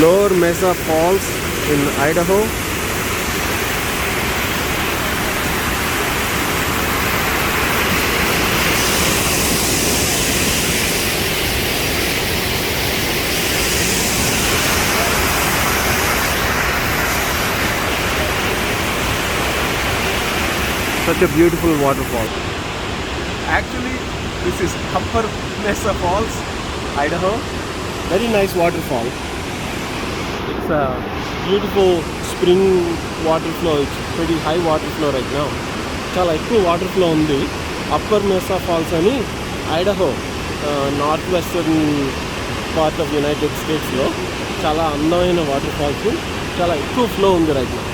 Lower Mesa Falls in Idaho. Such a beautiful waterfall. Actually, this is Upper Mesa Falls, Idaho. Very nice waterfall. It's a beautiful spring water flow. It's pretty high water flow right now. చాలా ఎక్కువ water flow ఉంది. Upper మెసా falls అని ఐడహో north western part of United స్టేట్స్లో చాలా అందమైన water falls. చాలా ఎక్కువ flow ఉంది రైట్ నా.